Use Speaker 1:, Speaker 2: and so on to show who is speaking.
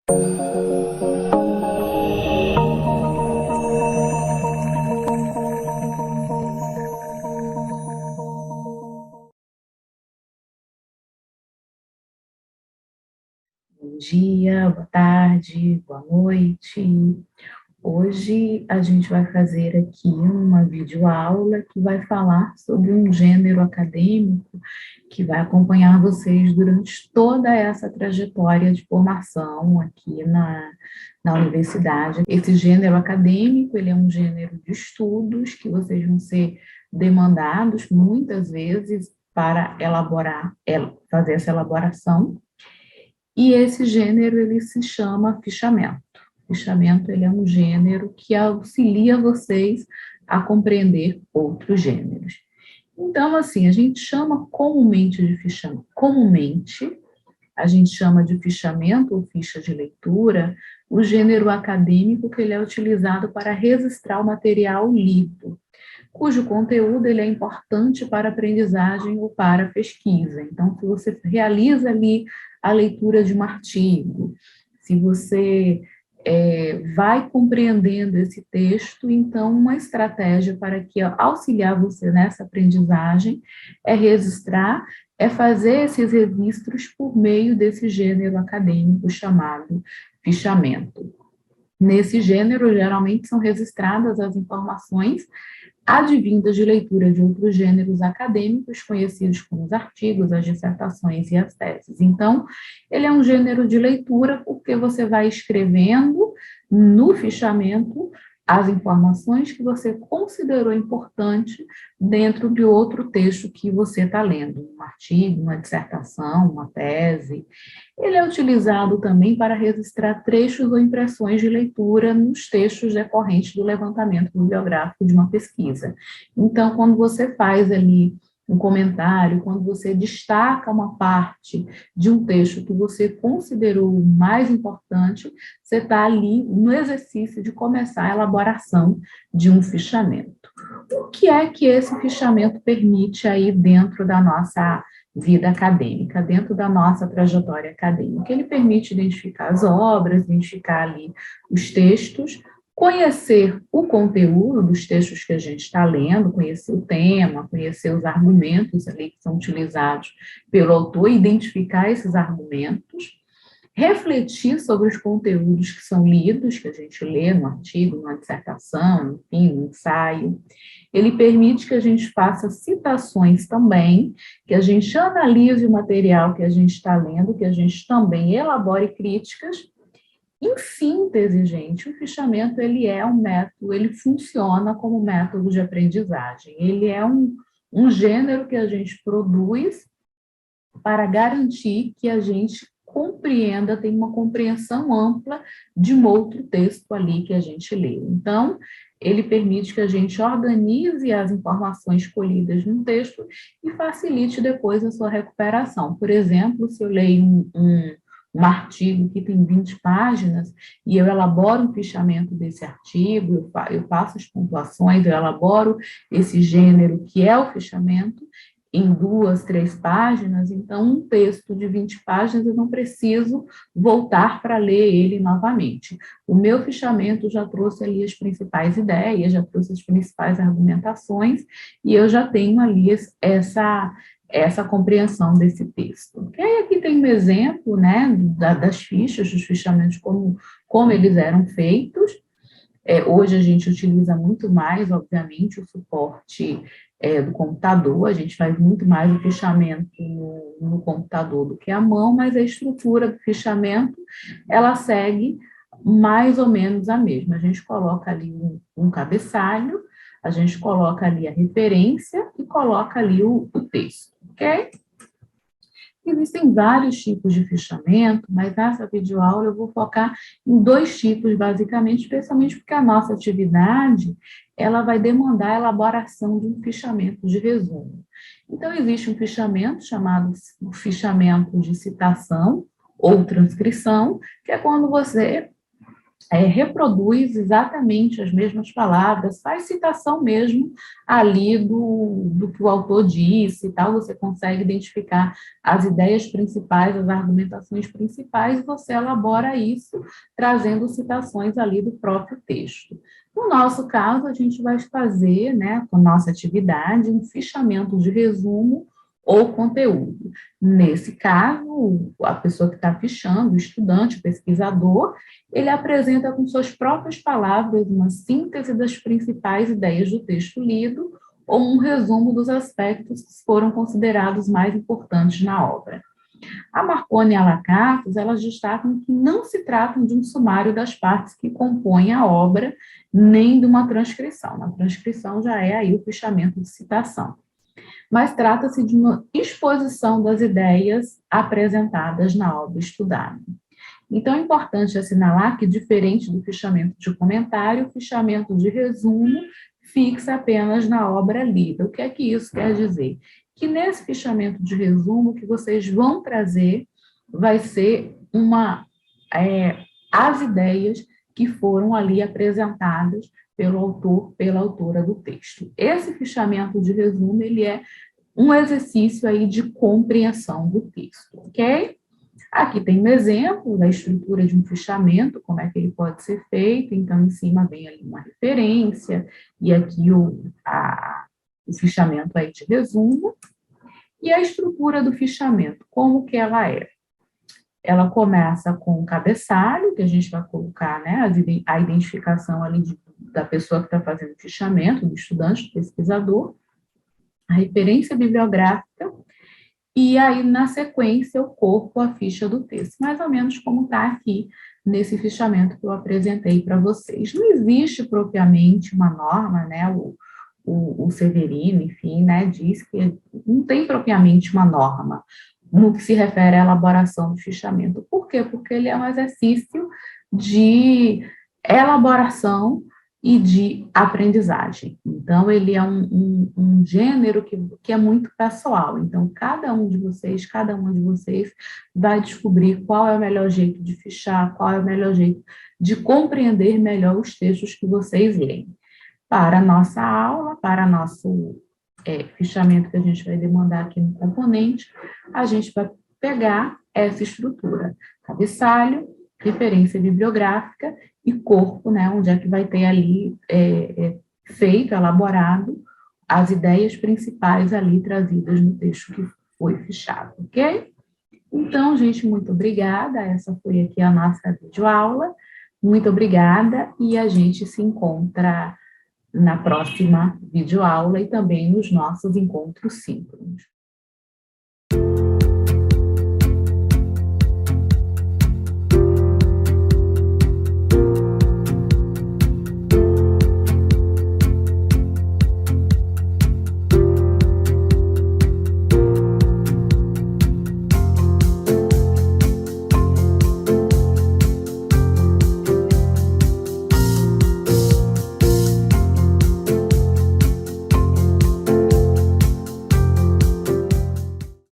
Speaker 1: Bom dia, boa tarde, boa noite. Hoje a gente vai fazer aqui uma videoaula que vai falar sobre um gênero acadêmico que vai acompanhar vocês durante toda essa trajetória de formação aqui na universidade. Esse gênero acadêmico, ele é um gênero de estudos que vocês vão ser demandados muitas vezes para fazer essa elaboração. E esse gênero, ele se chama fichamento. Fichamento, ele é um gênero que auxilia vocês a compreender outros gêneros. Então, assim, a gente chama comumente de fichamento. Comumente, a gente chama de fichamento ou ficha de leitura o gênero acadêmico que ele é utilizado para registrar o material lido, cujo conteúdo ele é importante para a aprendizagem ou para a pesquisa. Então, se você realiza ali a leitura de um artigo, se você vai compreendendo esse texto, então uma estratégia para que auxiliar você nessa aprendizagem é registrar, é fazer esses registros por meio desse gênero acadêmico chamado fichamento. Nesse gênero, geralmente são registradas as informações advindas de leitura de outros gêneros acadêmicos, conhecidos como os artigos, as dissertações e as teses. Então, ele é um gênero de leitura porque você vai escrevendo no fichamento as informações que você considerou importante dentro de outro texto que você está lendo, um artigo, uma dissertação, uma tese. Ele é utilizado também para registrar trechos ou impressões de leitura nos textos decorrentes do levantamento bibliográfico de uma pesquisa. Então, quando você faz ali um comentário, quando você destaca uma parte de um texto que você considerou mais importante, você está ali no exercício de começar a elaboração de um fichamento. O que é que esse fichamento permite aí dentro da nossa vida acadêmica, dentro da nossa trajetória acadêmica? Ele permite identificar as obras, identificar ali os textos, conhecer o conteúdo dos textos que a gente está lendo, conhecer o tema, conhecer os argumentos ali que são utilizados pelo autor, identificar esses argumentos, refletir sobre os conteúdos que são lidos, que a gente lê no artigo, numa dissertação, enfim, no ensaio. Ele permite que a gente faça citações também, que a gente analise o material que a gente está lendo, que a gente também elabore críticas. Em síntese, gente, o fichamento, ele é um método, ele funciona como método de aprendizagem. Ele é um gênero que a gente produz para garantir que a gente compreenda, tenha uma compreensão ampla de um outro texto ali que a gente leu. Então, ele permite que a gente organize as informações colhidas no texto e facilite depois a sua recuperação. Por exemplo, se eu leio um artigo que tem 20 páginas e eu elaboro um fichamento desse artigo, eu faço as pontuações, eu elaboro esse gênero que é o fichamento, em 2, 3 páginas, então um texto de 20 páginas eu não preciso voltar para ler ele novamente. O meu fichamento já trouxe ali as principais ideias, já trouxe as principais argumentações, e eu já tenho ali essa compreensão desse texto. Okay? Aqui tem um exemplo, né, das fichas, dos fichamentos, como eles eram feitos. Hoje a gente utiliza muito mais, obviamente, o suporte do computador, a gente faz muito mais o fichamento no computador do que à mão, mas a estrutura do fichamento, ela segue mais ou menos a mesma. A gente coloca ali um cabeçalho, a gente coloca ali a referência e coloca ali o texto, ok? Existem vários tipos de fichamento, mas nessa videoaula eu vou focar em 2 tipos, basicamente, especialmente porque a nossa atividade, ela vai demandar a elaboração de um fichamento de resumo. Então, existe um fichamento chamado fichamento de citação ou transcrição, que é quando você reproduz exatamente as mesmas palavras, faz citação mesmo ali do que o autor disse e tal, você consegue identificar as ideias principais, as argumentações principais, e você elabora isso trazendo citações ali do próprio texto. No nosso caso, a gente vai fazer, né, com nossa atividade, um fichamento de resumo ou conteúdo. Nesse caso, a pessoa que está fichando, o estudante, o pesquisador, ele apresenta com suas próprias palavras uma síntese das principais ideias do texto lido ou um resumo dos aspectos que foram considerados mais importantes na obra. A Marconi e a Lacatus, elas destacam que não se trata de um sumário das partes que compõem a obra, nem de uma transcrição. A transcrição já é aí o fichamento de citação. Mas trata-se de uma exposição das ideias apresentadas na obra estudada. Então, é importante assinalar que, diferente do fichamento de comentário, o fichamento de resumo fixa apenas na obra lida. O que é que isso quer dizer? Que nesse fichamento de resumo, o que vocês vão trazer vai ser as ideias que foram ali apresentadas pelo autor, pela autora do texto. Esse fichamento de resumo, ele é um exercício aí de compreensão do texto, ok? Aqui tem um exemplo da estrutura de um fichamento, como é que ele pode ser feito. Então, em cima vem ali uma referência, e aqui o fichamento aí de resumo. E a estrutura do fichamento, como que ela é? Ela começa com o cabeçalho, que a gente vai colocar, né, a identificação ali da pessoa que está fazendo o fichamento, do estudante, do pesquisador, a referência bibliográfica, e aí, na sequência, o corpo, a ficha do texto, mais ou menos como está aqui nesse fichamento que eu apresentei para vocês. Não existe propriamente uma norma, né, o Severino, enfim, né, diz que não tem propriamente uma norma no que se refere à elaboração do fichamento. Por quê? Porque ele é um exercício de elaboração e de aprendizagem. Então, ele é um gênero que é muito pessoal. Então, cada uma de vocês vai descobrir qual é o melhor jeito de fichar, qual é o melhor jeito de compreender melhor os textos que vocês leem. Para a nossa aula, para nosso fichamento que a gente vai demandar aqui no componente, a gente vai pegar essa estrutura: cabeçalho, referência bibliográfica e corpo, né, onde é que vai ter ali feito, elaborado as ideias principais ali trazidas no texto que foi fichado, ok? Então, gente, muito obrigada. Essa foi aqui a nossa videoaula. Muito obrigada e a gente se encontra na próxima videoaula e também nos nossos encontros síncronos.